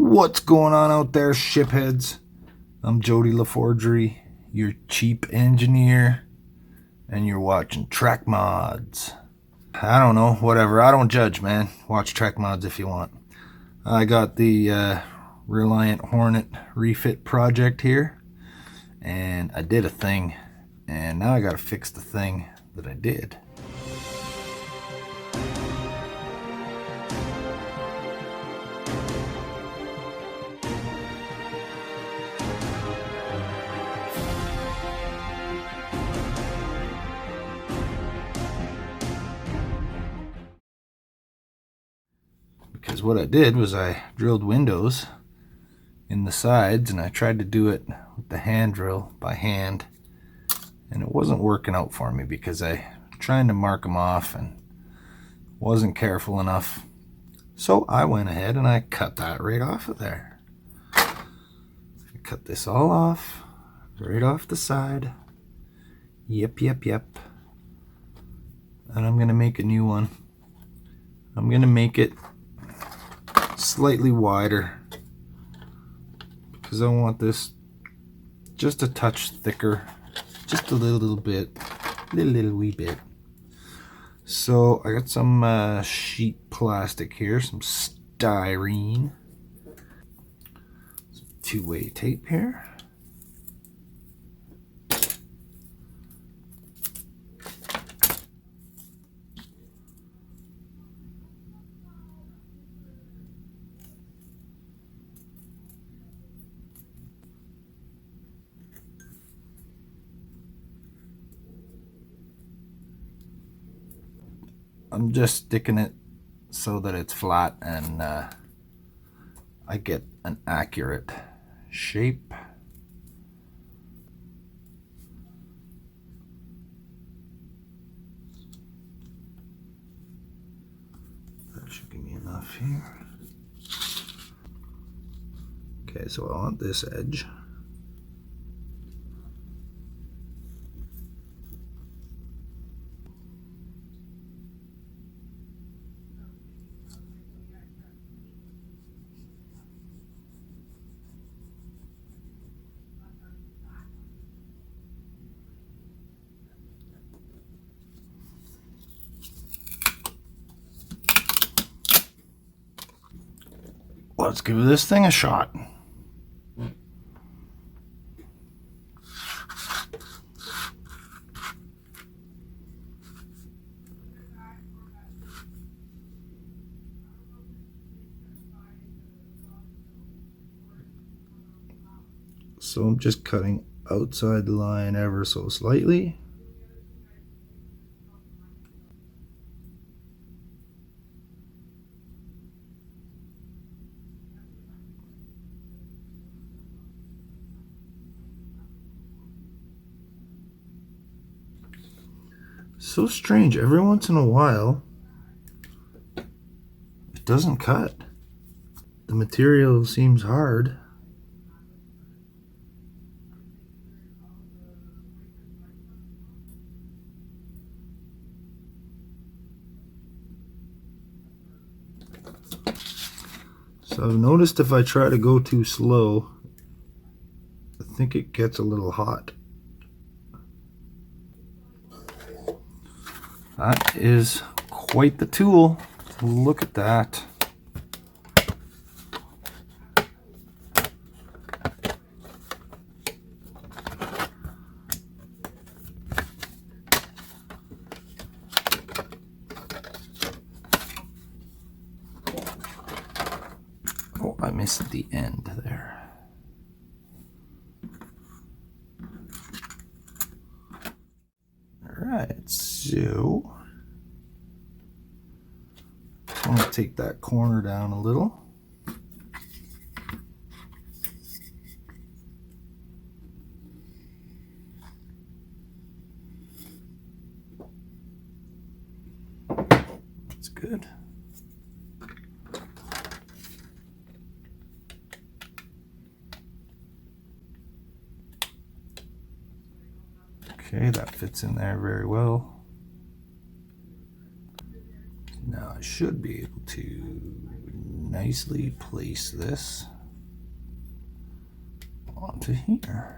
What's going on out there, shipheads? I'm Jody LaForgery, your cheap engineer, and you're watching Track Mods. I don't know, whatever. I don't judge, man. Watch Track Mods if you want. I got the Reliant Hornet refit project here, and I did a thing, and now I gotta fix the thing that I did. Because what I did was I drilled windows in the sides, and I tried to do it with the hand drill by hand, and it wasn't working out for me because I trying to mark them off and wasn't careful enough. So I went ahead and I cut that right off of there. I cut this all off, right off the side. Yep. And I'm gonna make a new one. I'm gonna make it slightly wider because I want this just a touch thicker, just a little bit, little wee bit. So I got some sheet plastic here, some styrene, some two-way tape here. I'm just sticking it so that it's flat and I get an accurate shape. That should give me enough here. Okay, so I want this edge. Let's give this thing a shot. So I'm just cutting outside the line ever so slightly. So strange, every once in a while it doesn't cut. The material seems hard. So I've noticed if I try to go too slow, I think it gets a little hot. That is quite the tool. Look at that. Oh, I missed the end there. Alright, so I'm going to take that corner down a little. That's good. Okay, that fits in there very well. Now I should be able to nicely place this onto here.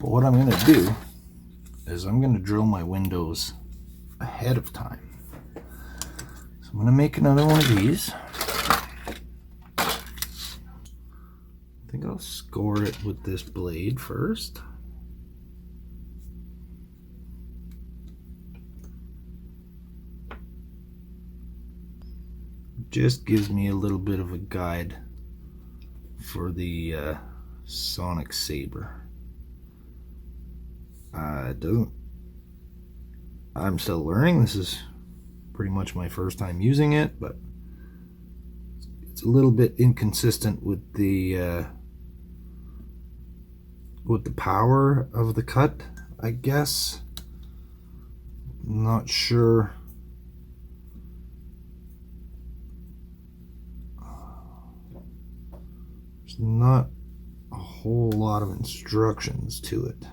But what I'm going to do is I'm going to drill my windows ahead of time. So I'm going to make another one of these. I think I'll score it with this blade first. Just gives me a little bit of a guide for the sonic saber. It doesn't. I'm still learning. This is pretty much my first time using it, but it's a little bit inconsistent with the power of the cut, I guess. Not sure. There's not a whole lot of instructions to it.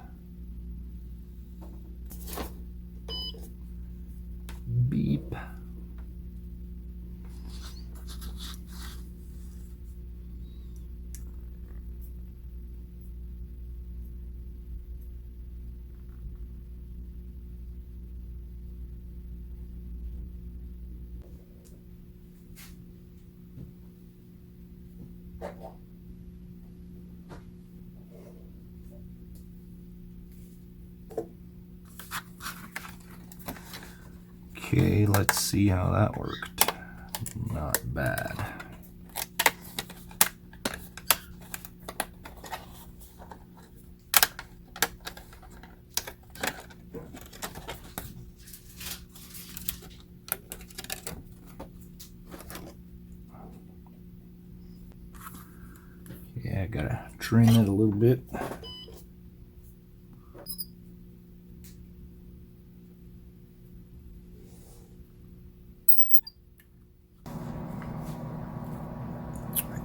Beep. Okay, let's see how that worked. Not bad. Yeah, I gotta trim it a little bit.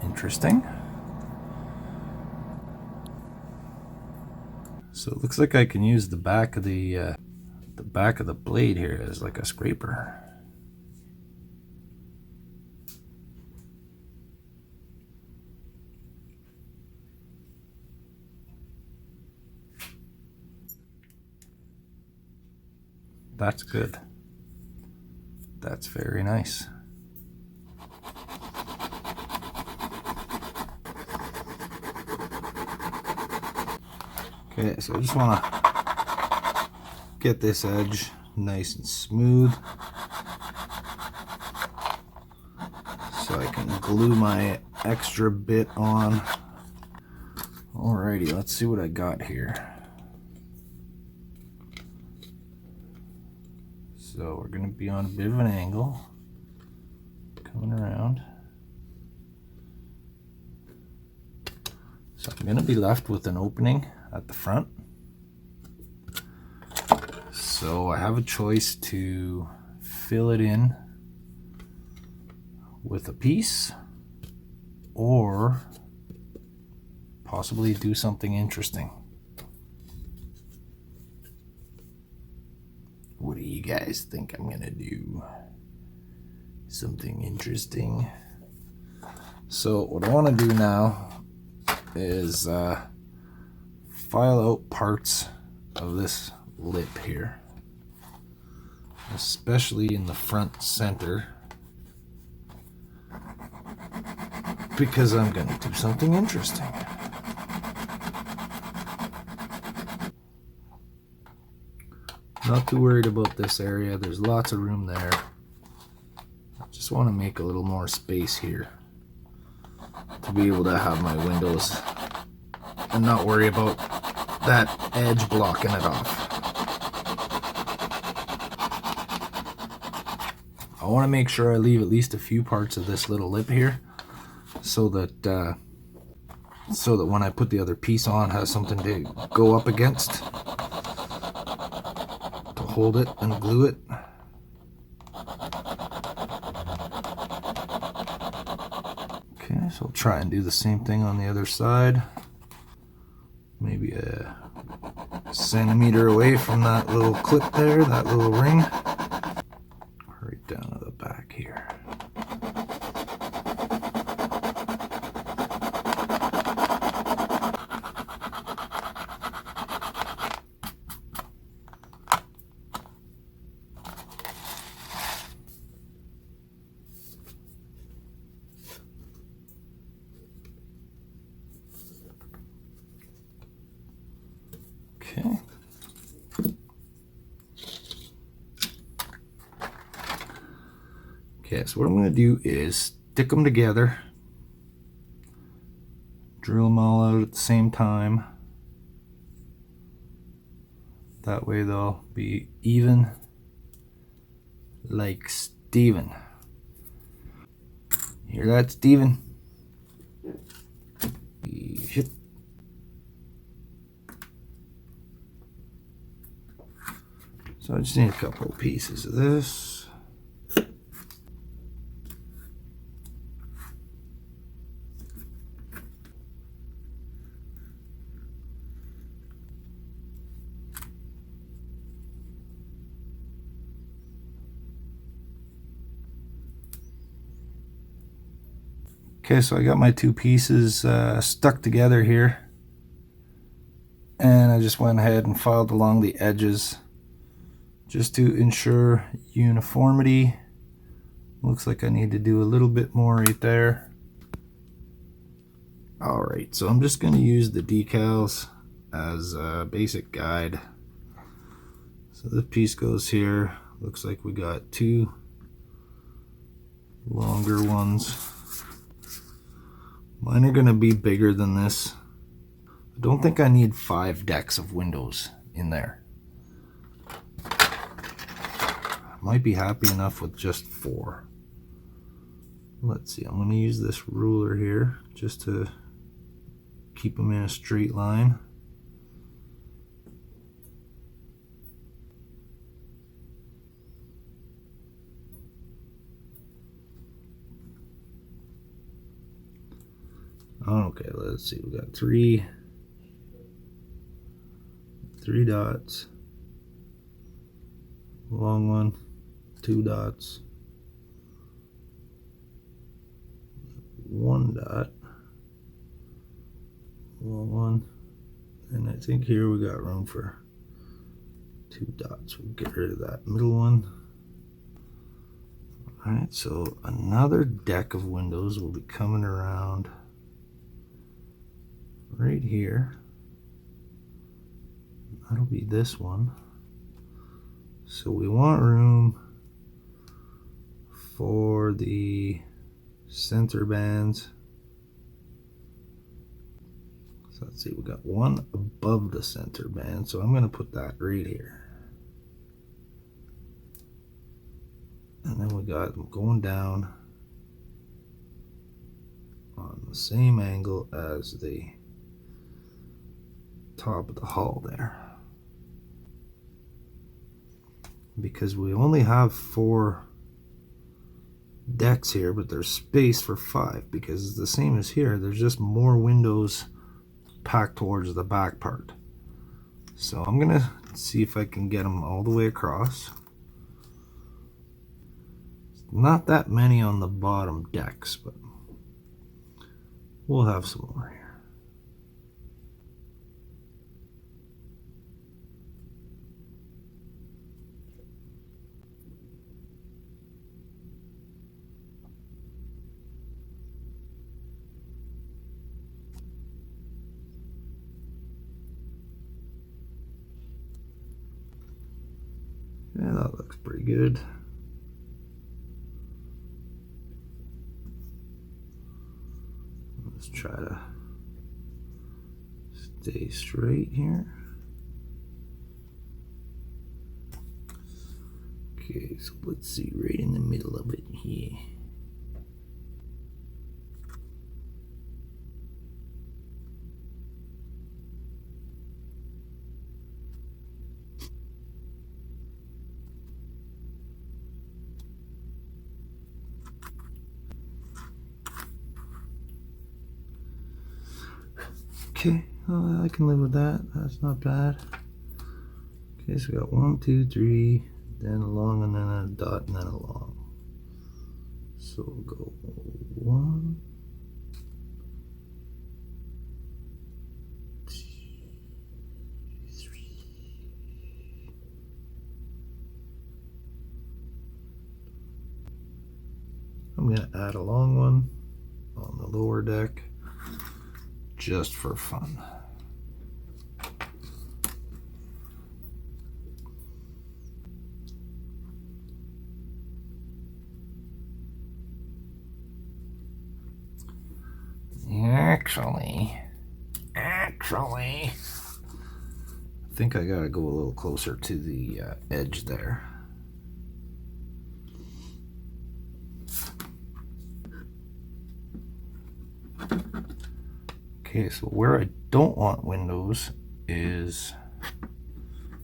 Interesting. So it looks like I can use the back of the blade here as like a scraper. That's good. That's very nice. Okay, so I just want to get this edge nice and smooth so I can glue my extra bit on. Alrighty, let's see what I got here. So we're going to be on a bit of an angle, coming around. So I'm going to be left with an opening at the front. So I have a choice to fill it in with a piece or possibly do something interesting. What do you guys think I'm gonna do? Something interesting. So what I want to do now is file out parts of this lip here, especially in the front center, because I'm gonna do something interesting. Not too worried about this area. There's lots of room there. I just want to make a little more space here to be able to have my windows and not worry about that edge blocking it off. I want to make sure I leave at least a few parts of this little lip here so that when I put the other piece on, it has something to go up against to hold it and glue it. Okay, so I'll try and do the same thing on the other side. Maybe a centimeter away from that little clip there, that little ring. Right down to the back here. Okay. Okay, so what I'm going to do is stick them together, drill them all out at the same time. That way they'll be even like Steven. Hear that, Steven? Yep. So I just need a couple of pieces of this. Okay, so I got my two pieces stuck together here, and I just went ahead and filed along the edges just to ensure uniformity. Looks like I need to do a little bit more right there. Alright, so I'm just going to use the decals as a basic guide. So this piece goes here. Looks like we got two longer ones. Mine are going to be bigger than this. I don't think I need 5 decks of windows in there. Might be happy enough with just 4. Let's see, I'm going to use this ruler here just to keep them in a straight line. Okay, let's see, we got three dots, long one, 2 dots, 1 dot, long one, and I think here we got room for 2 dots. We'll get rid of that middle one. Alright, so another deck of windows will be coming around right here. That'll be this one. So we want room for the center bands. So let's see, we got one above the center band, so I'm going to put that right here. And then we got them going down on the same angle as the top of the hull there. Because we only have 4 decks here, but there's space for 5 because it's the same as here. There's just more windows packed towards the back part. So I'm gonna see if I can get them all the way across. Not that many on the bottom decks, but we'll have some more here. Yeah, that looks pretty good. Let's try to stay straight here. Okay, so let's see, right in the middle of it here. Okay, I can live with that. That's not bad. Okay, so we got 1, 2, 3, then a long, and then a dot, and then a long. So we'll go 1, 2, 3. I'm going to add a long one on the lower deck just for fun. Actually, I think I gotta go a little closer to the edge there. Okay, so where I don't want windows is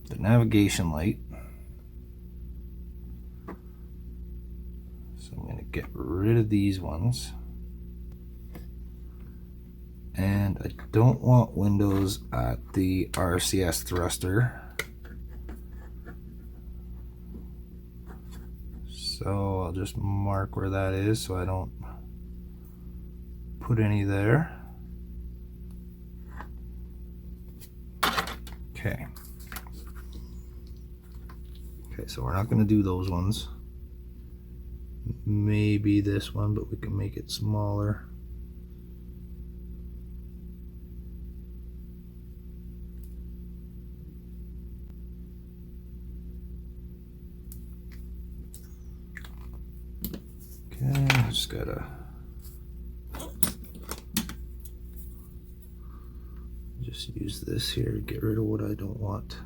the navigation light. So I'm gonna get rid of these ones. And I don't want windows at the RCS thruster. So I'll just mark where that is so I don't put any there. Okay. Okay, so we're not going to do those ones. Maybe this one, but we can make it smaller. Okay, I just gotta use this here to get rid of what I don't want.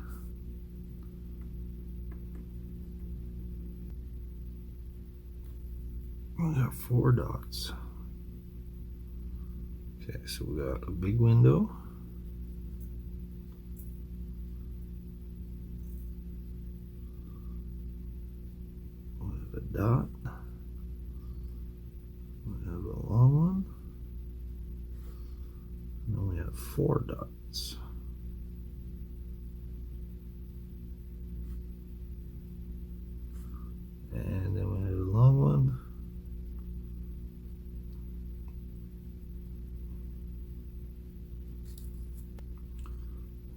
We got 4 dots. Okay, so we got a big window. We have a dot. We have a long one. And then we have 4 dots. And then we have a long one.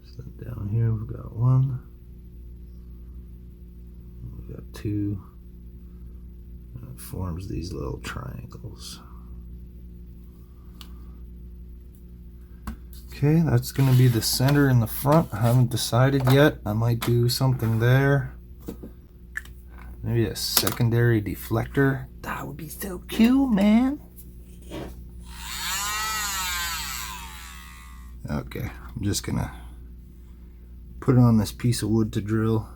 So down here we've got 1. We've got 2. And it forms these little triangles. Okay, that's going to be the center in the front. I haven't decided yet. I might do something there. Maybe a secondary deflector. That would be so cute, man. Okay, I'm just going to put it on this piece of wood to drill.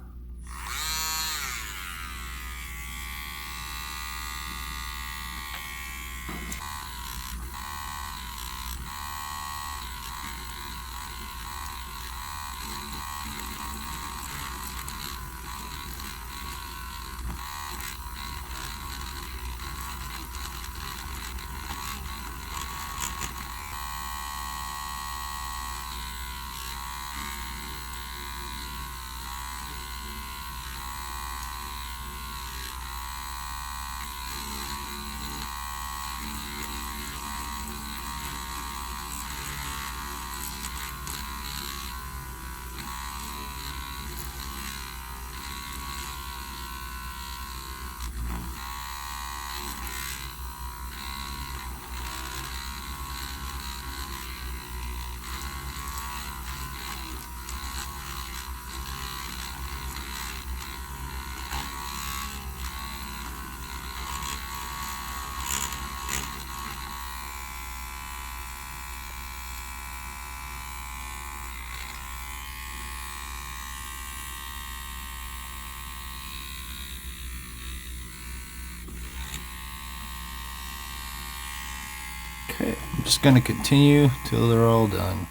Okay, I'm just going to continue till they're all done.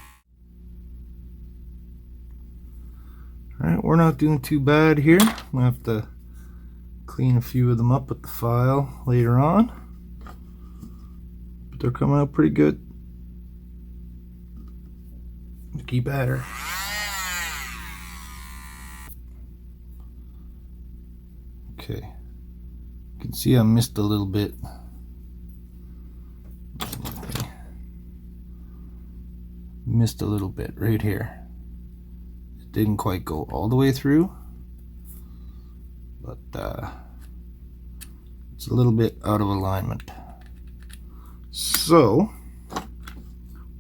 Alright, we're not doing too bad here. I'm going to have to clean a few of them up with the file later on. But they're coming out pretty good. Keep at her. Okay. You can see I missed a little bit. Missed a little bit right here. It didn't quite go all the way through, but it's a little bit out of alignment. So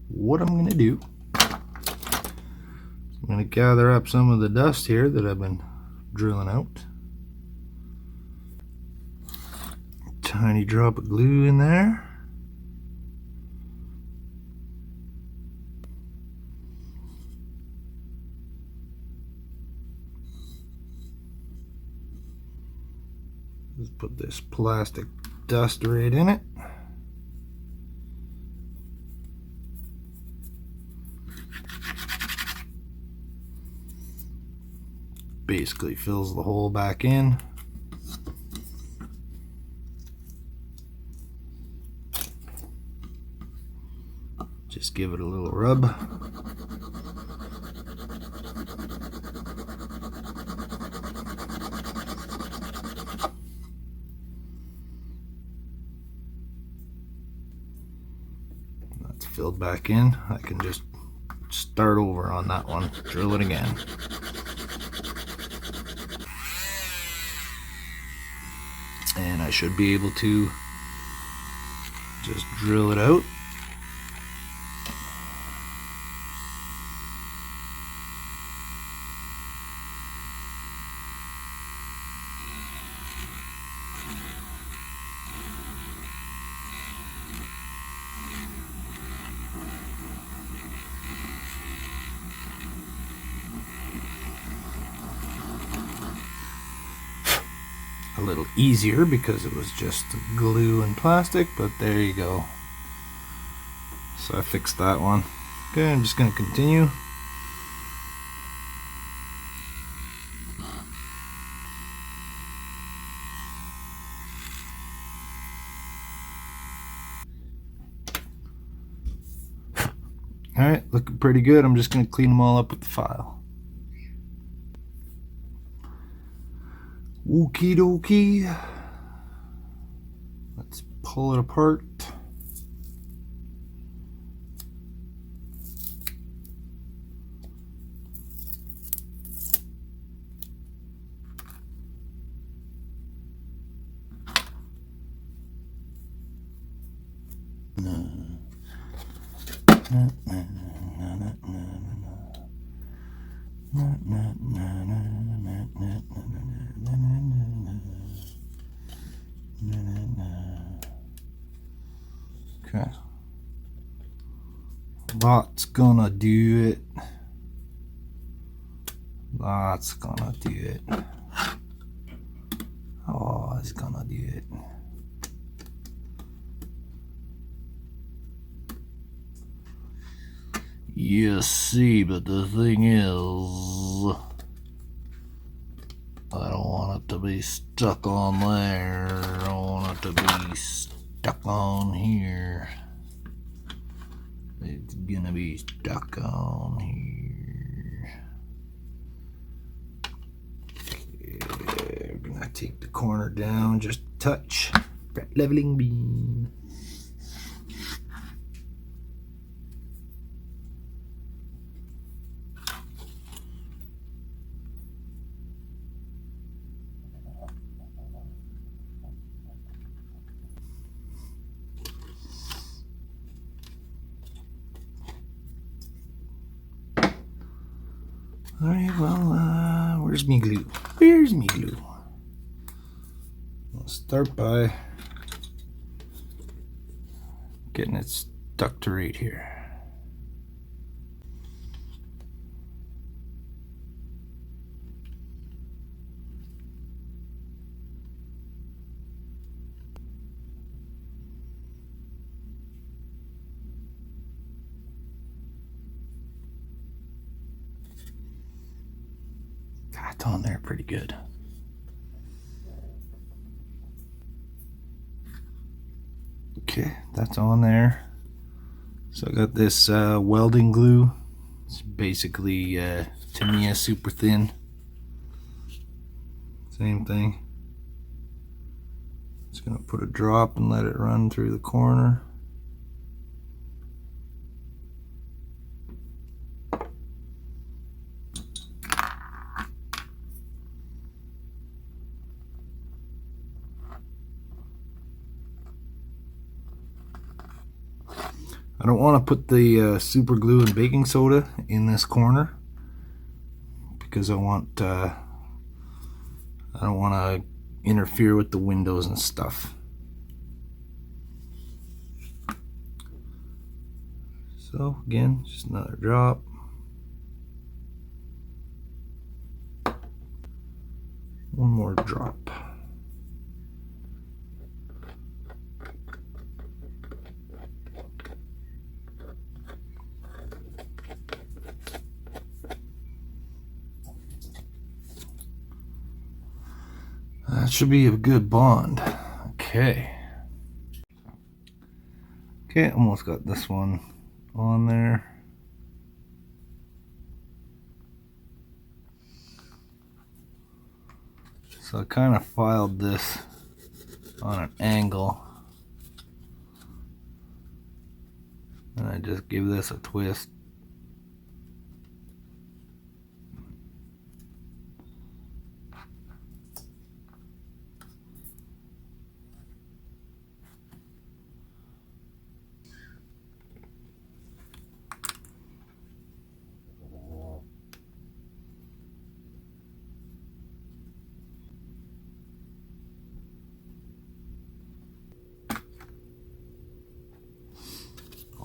what I'm going to do, I'm going to gather up some of the dust here that I've been drilling out. Tiny drop of glue in there. Just put this plastic dust right in it. Basically fills the hole back in. Just give it a little rub. That's filled back in. I can just start over on that one, drill it again. And I should be able to just drill it out. A little easier because it was just glue and plastic, but there you go. So I fixed that one. Okay, I'm just going to continue. Alright, looking pretty good. I'm just going to clean them all up with the file. Okie dokie. Let's pull it apart. Okay. That's gonna do it. That's gonna do it. Oh, it's gonna do it. You see, but the thing is, I don't want it to be stuck on there. I don't want it to be stuck on here. It's gonna be stuck on here. Okay, we're gonna take the corner down just a touch. Leveling beam. Alright, well, where's me glue? Where's me glue? I'll start by getting it stuck to right here. It's on there pretty good. Okay, that's on there. So I got this welding glue It's basically Tamiya super thin. Same thing. Just gonna put a drop and let it run through the corner. I don't want to put the super glue and baking soda in this corner because I don't want to interfere with the windows and stuff. So again, just another drop. One more drop. That should be a good bond. Okay. Okay, almost got this one on there. So I kind of filed this on an angle. And I just give this a twist.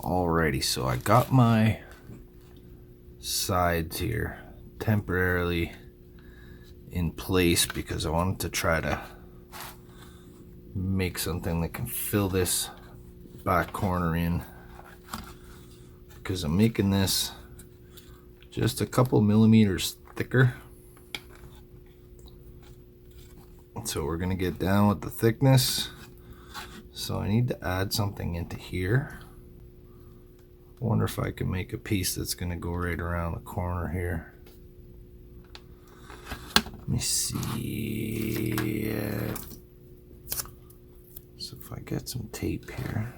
Alrighty, so I got my sides here temporarily in place because I wanted to try to make something that can fill this back corner in, because I'm making this just a couple millimeters thicker. So we're gonna get down with the thickness. So I need to add something into here. I wonder if I can make a piece that's gonna go right around the corner here. Let me see. So if I get some tape here.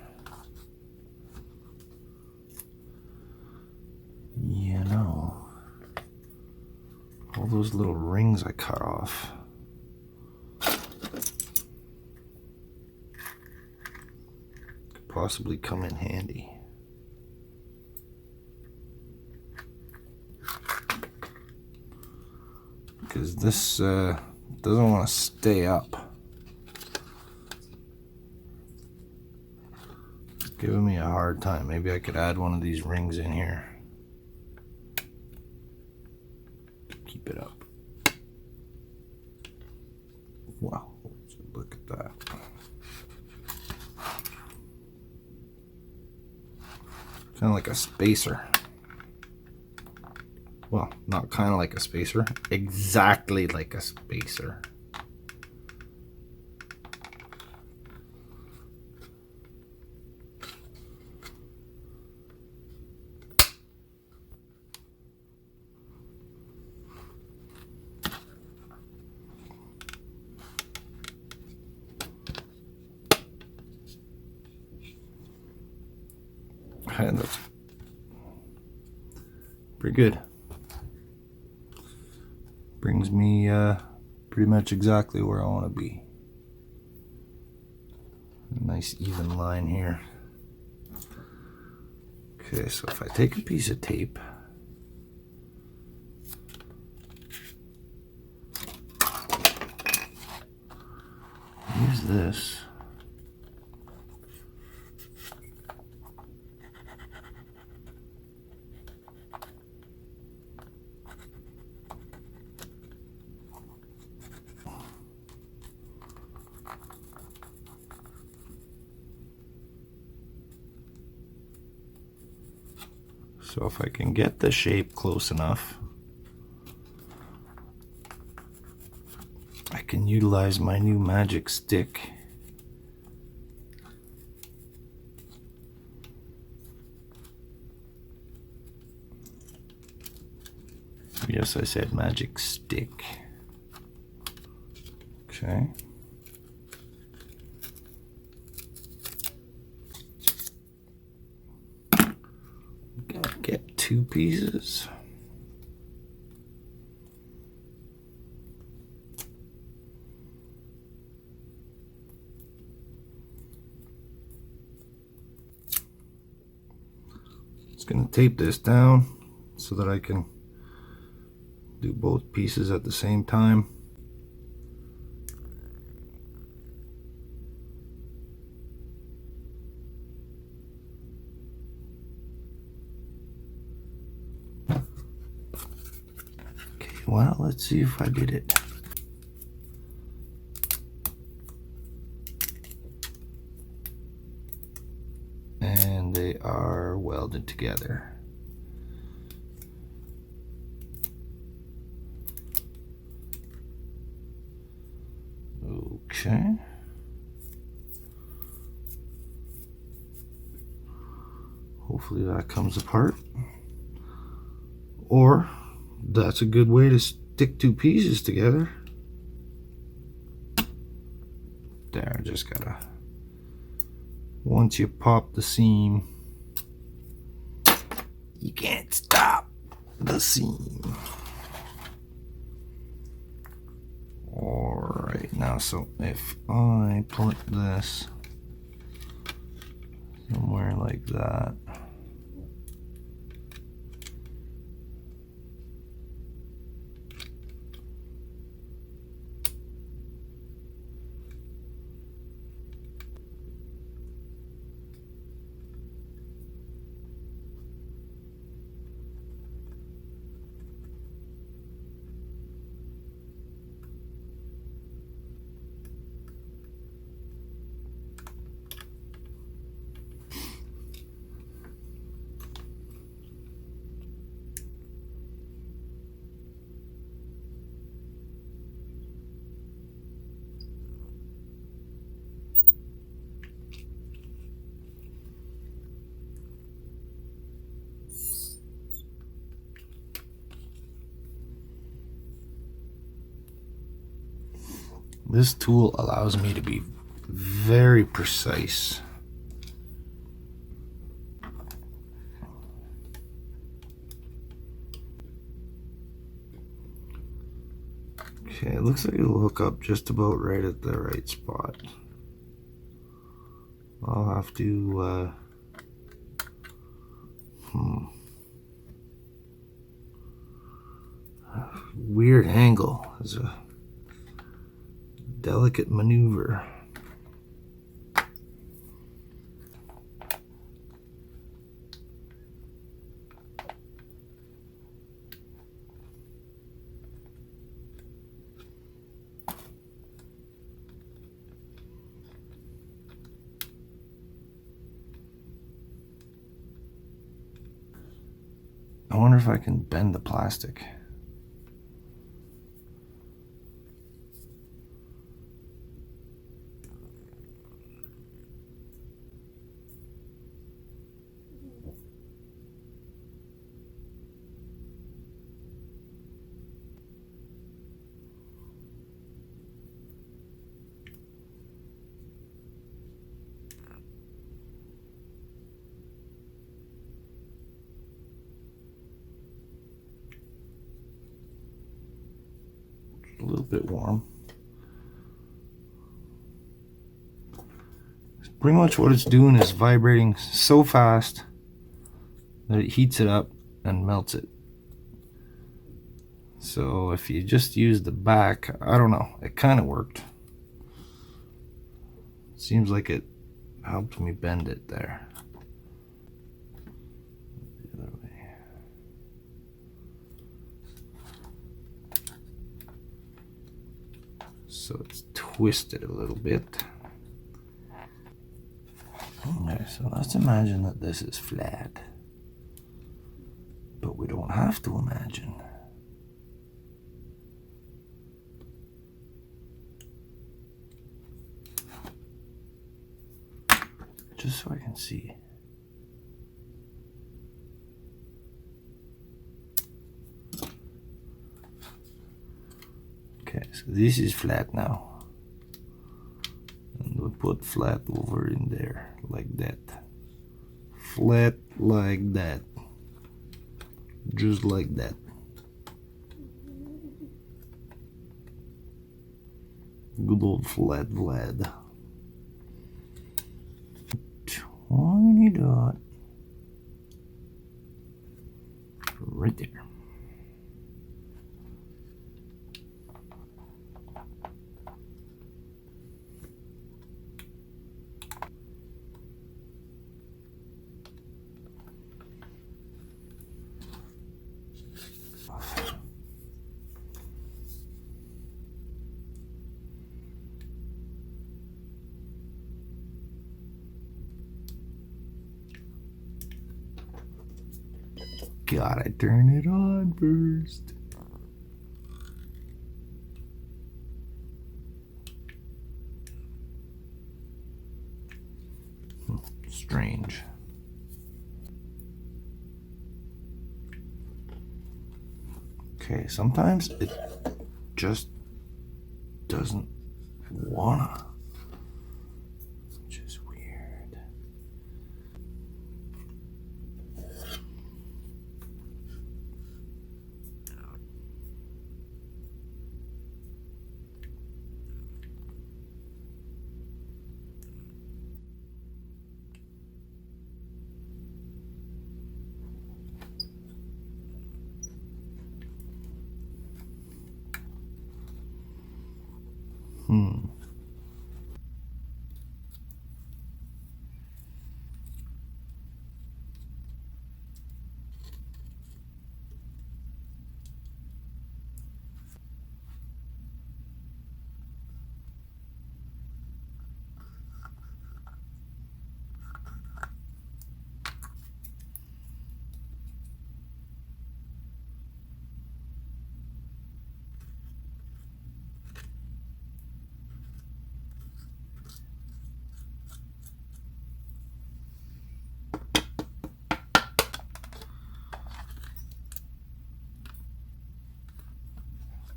You know, all those little rings I cut off. Could possibly come in handy. Because this doesn't want to stay up. It's giving me a hard time. Maybe I could add one of these rings in here. Keep it up. Wow, look at that. Kind of like a spacer. Well, not kind of like a spacer, exactly like a spacer. And that's pretty good. Brings me pretty much exactly where I want to be. A nice even line here. Okay, so if I take a piece of tape, use this. So if I can get the shape close enough, I can utilize my new magic stick. Yes, I said magic stick. Okay. Gotta get 2 pieces. Just gonna tape this down so that I can do both pieces at the same time. Okay, well, let's see if I did it. And they are welded together. Okay. Hopefully that comes apart. Or that's a good way to stick 2 pieces together. There, just gotta, once you pop the seam, you can't stop the seam. Alright, now so if I put this somewhere like that, this tool allows me to be very precise. Okay, it looks like it'll hook up just about right at the right spot. I'll have to weird angle. It's a delicate maneuver. I wonder if I can bend the plastic. A little bit warm. Pretty much what it's doing is vibrating so fast that it heats it up and melts it. So if you just use the back, I don't know, it kind of worked. Seems like it helped me bend it there. The other way. So it's twisted a little bit. Okay, so let's imagine that this is flat. But we don't have to imagine. Just so I can see. So this is flat now. And we put flat over in there, like that. Flat like that. Just like that. Good old flat Vlad. Tiny dot. Right there. Gotta turn it on first. Strange. Okay, sometimes it just doesn't wanna. Which is weird.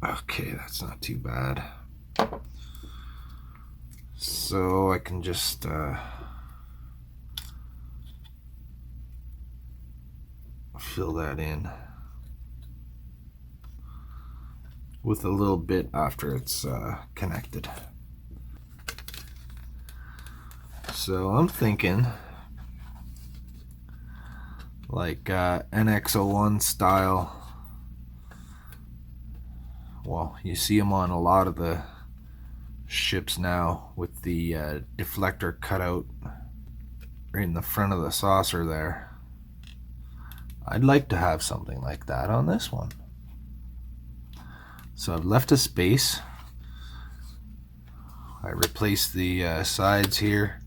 Okay, that's not too bad. So I can just fill that in with a little bit after it's connected. So I'm thinking like NX01 style. Well, you see them on a lot of the ships now with the deflector cutout right in the front of the saucer there. I'd like to have something like that on this one. So I've left a space. I replaced the sides here,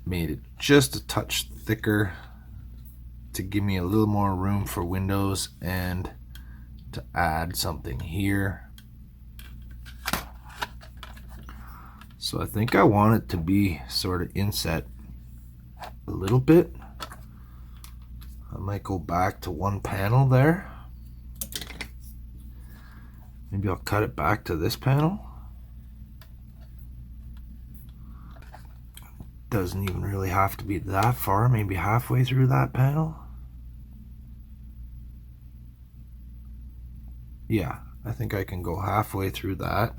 made it just a touch thicker to give me a little more room for windows and to add something here. So I think I want it to be sort of inset a little bit. I might go back to one panel there. Maybe I'll cut it back to this panel. Doesn't even really have to be that far, maybe halfway through that panel. Yeah, I think I can go halfway through that.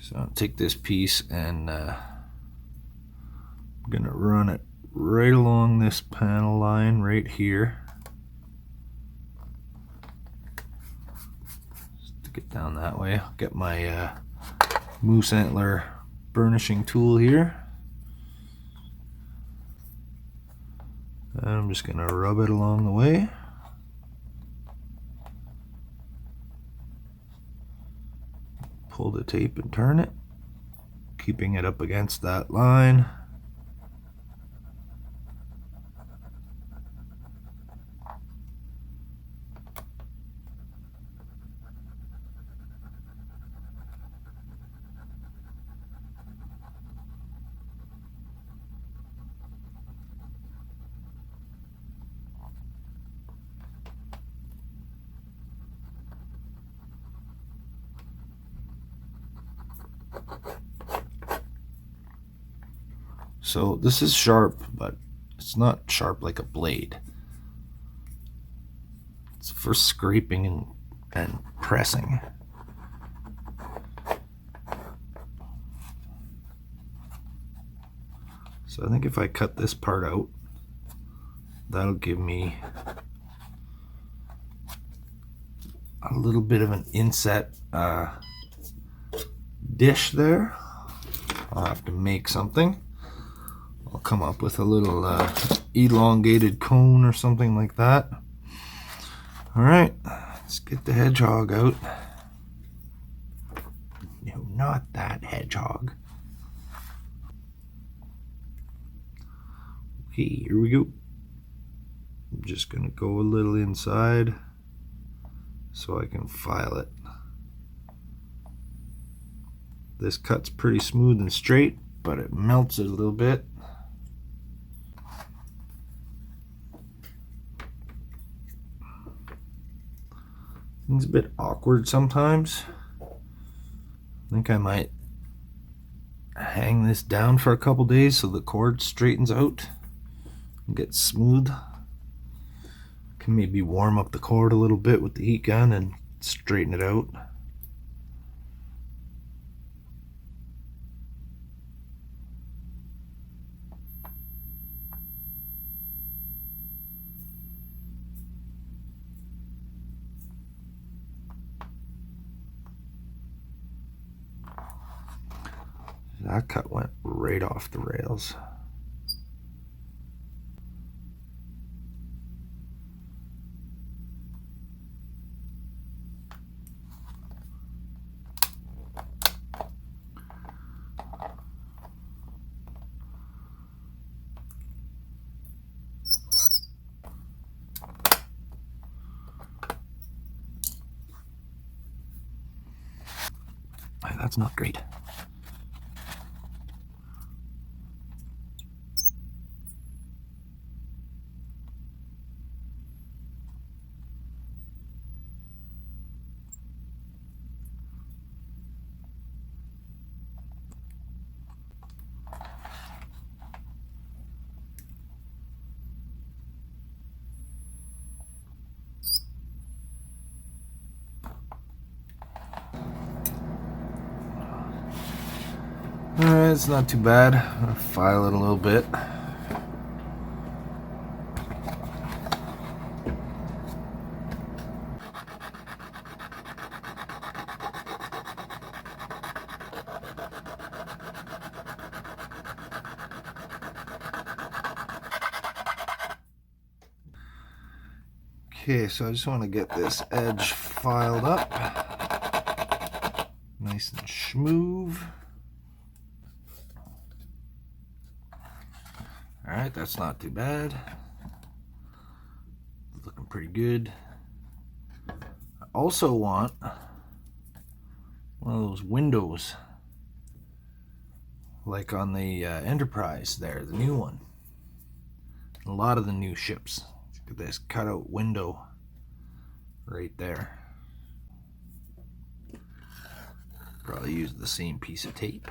So I'll take this piece and I'm gonna run it right along this panel line right here. Stick it down that way. I'll get my moose antler burnishing tool here. And I'm just gonna rub it along the way. Pull the tape and turn it, keeping it up against that line. So this is sharp, but it's not sharp like a blade. It's for scraping and pressing. So I think if I cut this part out, that'll give me a little bit of an inset dish there. I'll have to make something. I'll come up with a little elongated cone or something like that. All right, let's get the hedgehog out. No, not that hedgehog. Okay, here we go. I'm just gonna go a little inside so I can file it. This cut's pretty smooth and straight, but it melts it a little bit. Things a bit awkward sometimes. I think I might hang this down for a couple days so the cord straightens out and gets smooth. Can maybe warm up the cord a little bit with the heat gun and straighten it out. That cut went right off the rails. That's not great. Alright, it's not too bad. I'm gonna file it a little bit. Okay, so I just want to get this edge filed up. Nice and smooth. Alright, that's not too bad. Looking pretty good. I also want one of those windows like on the Enterprise there, the new one. A lot of the new ships. Look at this cutout window right there. Probably use the same piece of tape.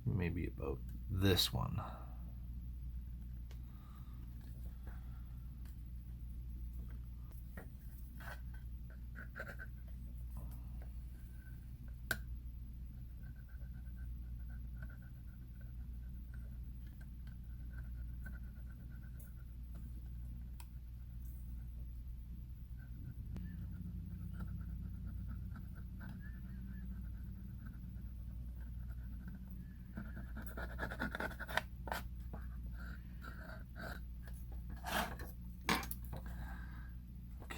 Maybe about this one.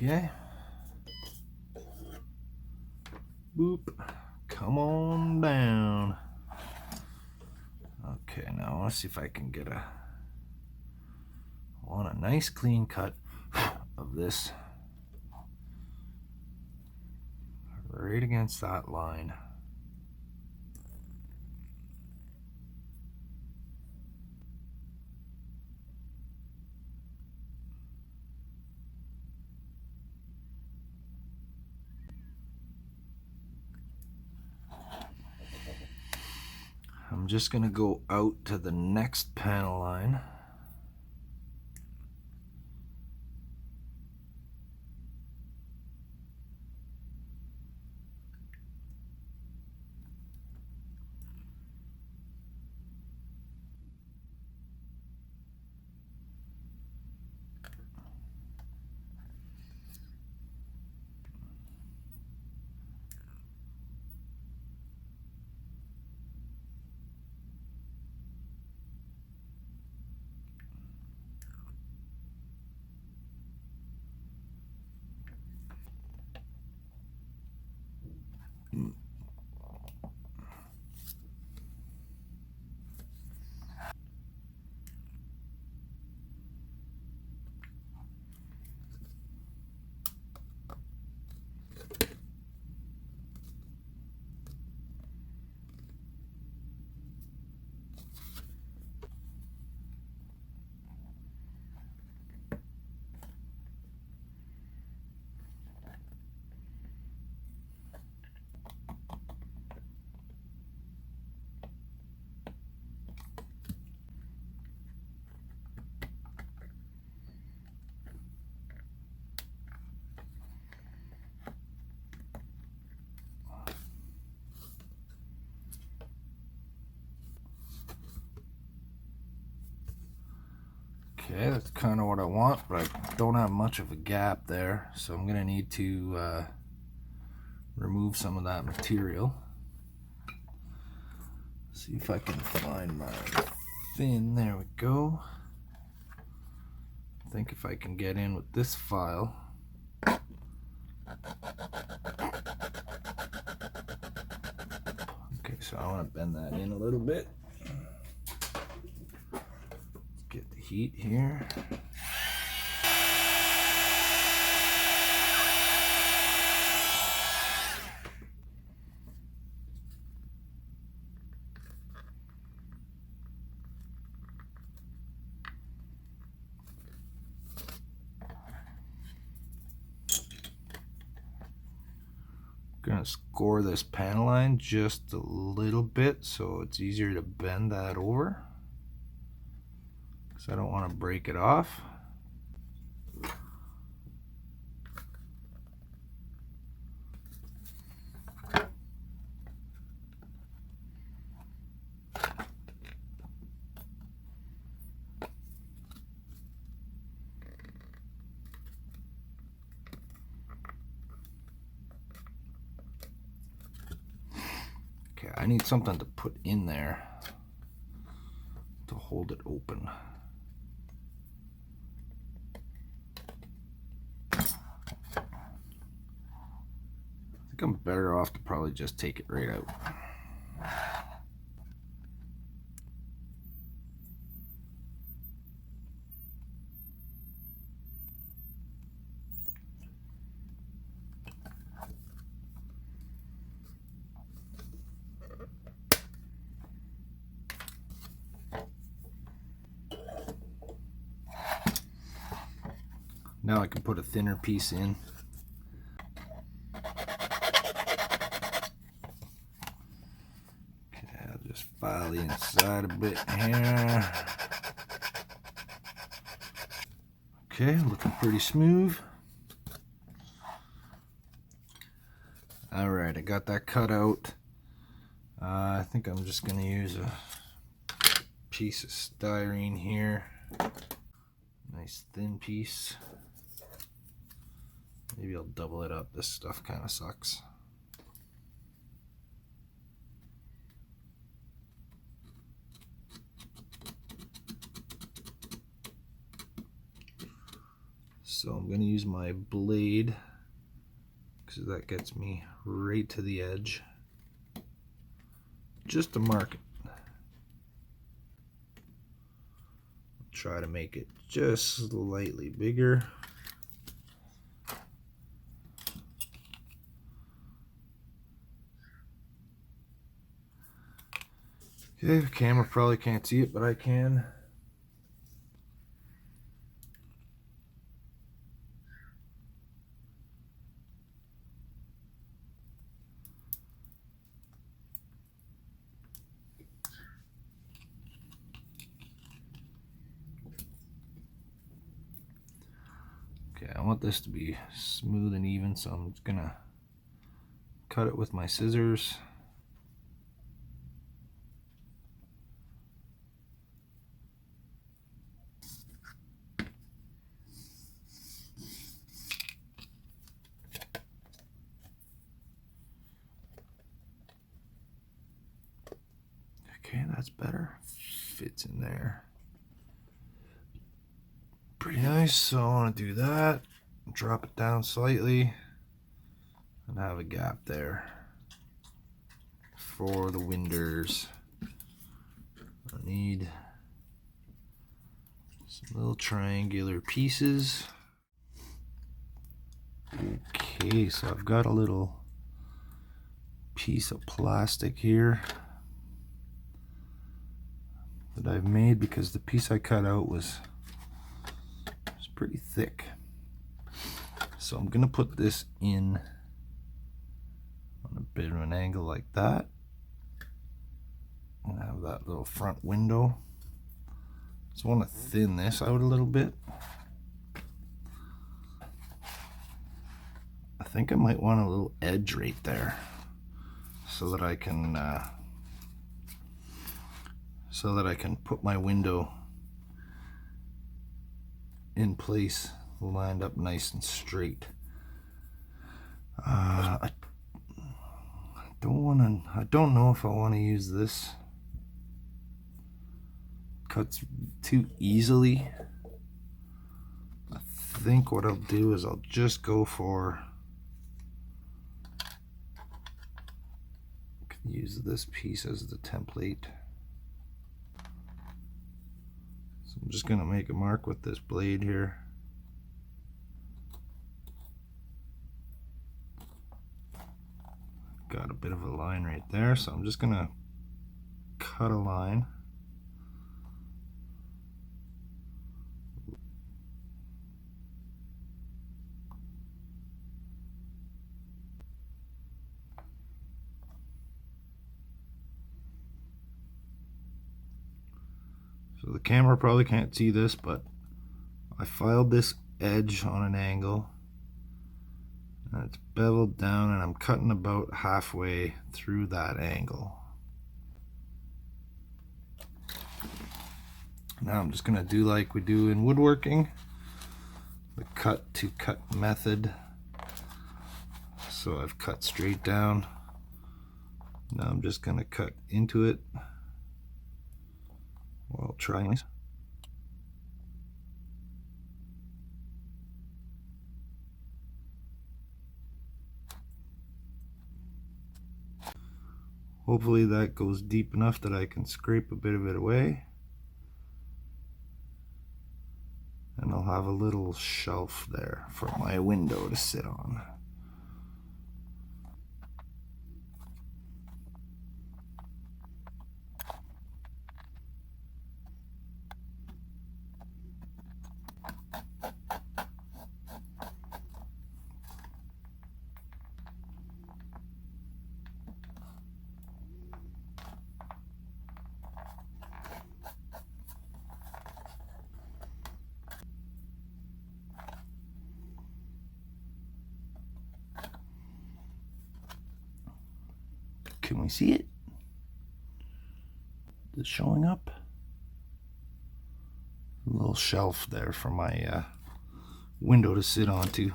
Okay. Boop. Come on down. Okay, now let's see if I can get I want a nice clean cut of this right against that line. I'm just going to go out to the next panel line. Okay, that's kind of what I want, but I don't have much of a gap there, so I'm going to need to remove some of that material. See if I can find my fin. There we go. I think if I can get in with this file. Okay, so I want to bend that in a little bit. Get the heat here. Gonna score this panel line just a little bit so it's easier to bend that over, because I don't want to break it off. Okay, I need something to put in there to hold it open. I think I'm better off to probably just take it right out. Now I can put a thinner piece in. Okay, I'll just file the inside a bit here. Okay, looking pretty smooth. Alright, I got that cut out. I think I'm just going to use a piece of styrene here. Nice thin piece. Maybe I'll double it up. This stuff kind of sucks. So I'm going to use my blade, because that gets me right to the edge, just to mark it. Try to make it just slightly bigger. Okay, the camera probably can't see it, but I can. Okay, I want this to be smooth and even, so I'm just gonna cut it with my scissors. Okay, that's better. Fits in there. Pretty nice. So I want to do that. Drop it down slightly and have a gap there for the winders. I need some little triangular pieces. Okay, so I've got a little piece of plastic here that I've made because the piece I cut out was pretty thick. So I'm gonna put this in on a bit of an angle like that and have that little front window. So I want to thin this out a little bit. I think I might want a little edge right there so that I can put my window in place, lined up nice and straight. I don't know if I want to use this. Cuts too easily. I think what I'll do is I'll just go for, use this piece as the template. So I'm just gonna make a mark with this blade here. Got a bit of a line right there, so I'm just gonna cut a line. So the camera probably can't see this, but I filed this edge on an angle and it's beveled down, and I'm cutting about halfway through that angle. Now I'm just gonna do like we do in woodworking, the cut to cut method. So I've cut straight down. Now I'm just gonna cut into it. Well, try this. Hopefully that goes deep enough that I can scrape a bit of it away. And I'll have a little shelf there for my window to sit on. Can we see it? Is it showing up? A little shelf there for my window to sit onto.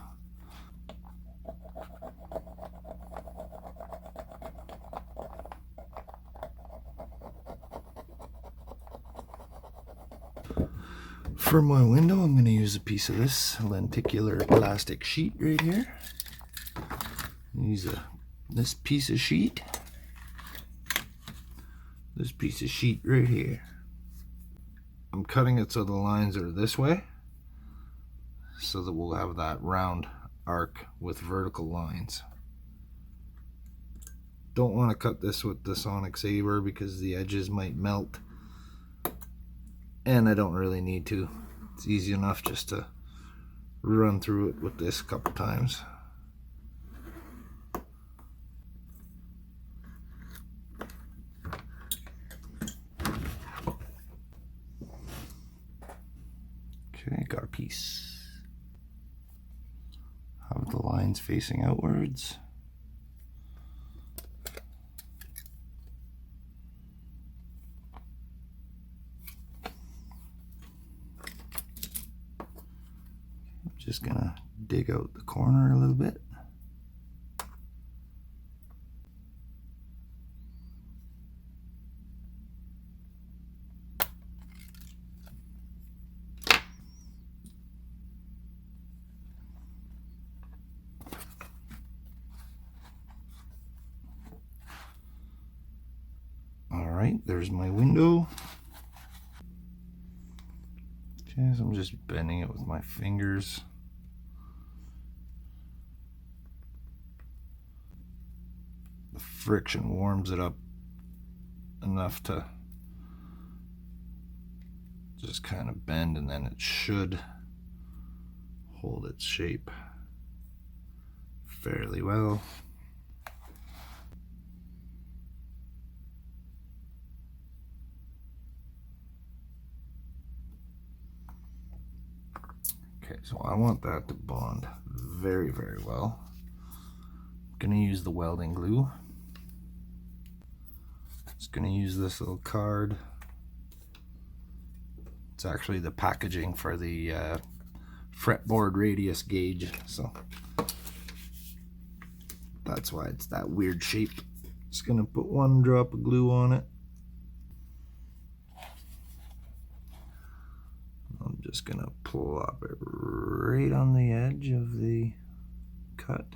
For my window, I'm going to use a piece of this lenticular plastic sheet right here. Use this piece of sheet. This piece of sheet right here. I'm cutting it so the lines are this way, so that we'll have that round arc with vertical lines. Don't want to cut this with the sonic saber because the edges might melt, and I don't really need to. It's easy enough just to run through it with this a couple times. Okay, got a piece. Blinds facing outwards. I'm just gonna dig out the corner a little bit. Alright, there's my window. Okay, so I'm just bending it with my fingers. The friction warms it up enough to just kind of bend, and then it should hold its shape fairly well. Okay, so I want that to bond very, very well. I'm gonna use the welding glue. Just gonna use this little card. It's actually the packaging for the fretboard radius gauge, so that's why it's that weird shape. Just gonna put one drop of glue on it. I'm just gonna plop it right on the edge of the cut.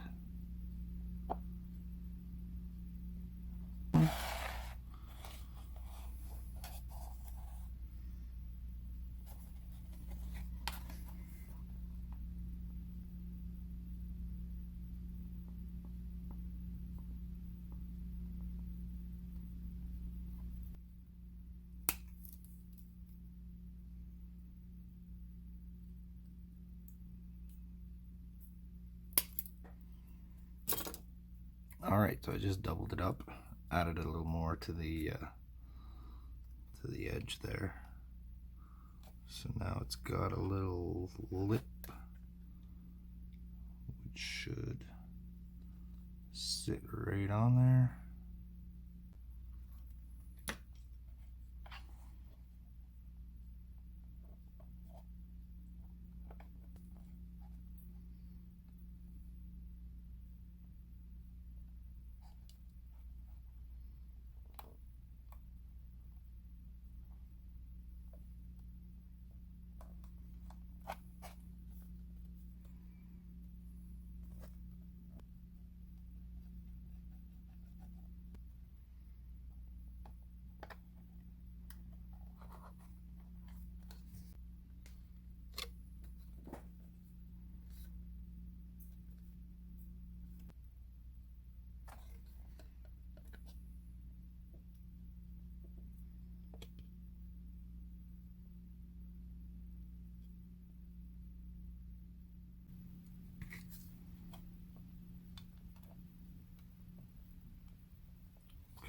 Alright, so I just doubled it up, added a little more to the edge there. So now it's got a little lip, which should sit right on there.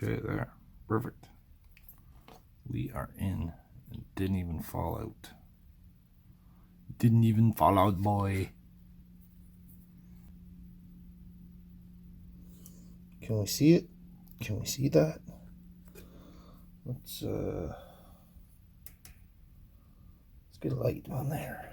Okay, there. Perfect. We are in. It didn't even fall out. Didn't even fall out, boy. Can we see it? Can we see that? Let's get a light on there.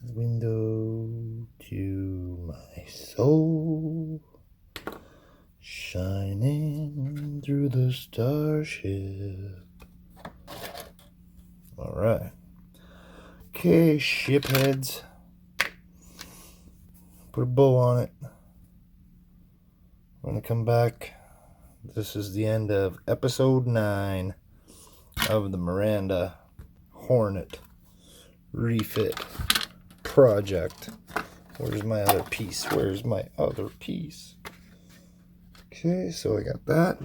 Window to my soul, shining through the starship. All right. Okay, shipheads. Put a bow on it. We're gonna come back. This is the end of episode 9 of the Miranda Hornet refit project. Where's my other piece? Where's my other piece? Okay, so I got that.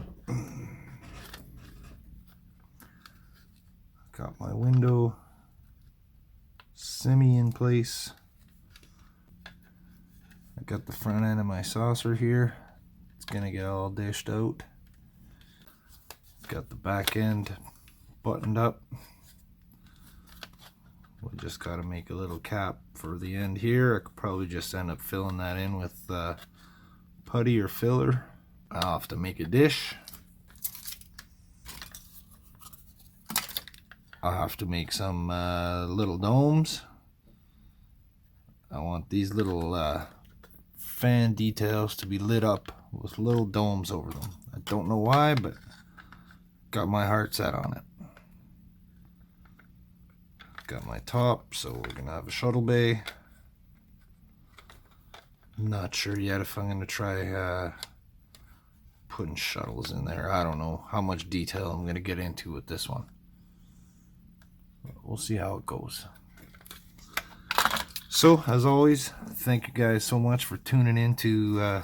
Got my window semi in place. I got the front end of my saucer here. It's gonna get all dished out. Got the back end buttoned up. Just got to make a little cap for the end here. I could probably just end up filling that in with putty or filler. I'll have to make a dish. I'll have to make some little domes. I want these little fan details to be lit up with little domes over them. I don't know why, but got my heart set on it. Got my top, so we're gonna have a shuttle bay. Not sure yet if I'm gonna try putting shuttles in there. I don't know how much detail I'm gonna get into with this one. We'll see how it goes. So, as always, thank you guys so much for tuning in to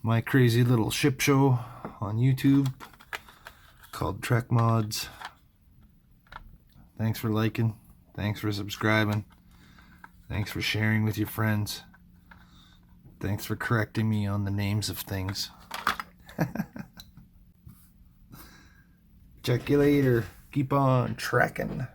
my crazy little ship show on YouTube called Trek Mods. Thanks for liking. Thanks for subscribing. Thanks for sharing with your friends. Thanks for correcting me on the names of things. Check you later. Keep on trekking.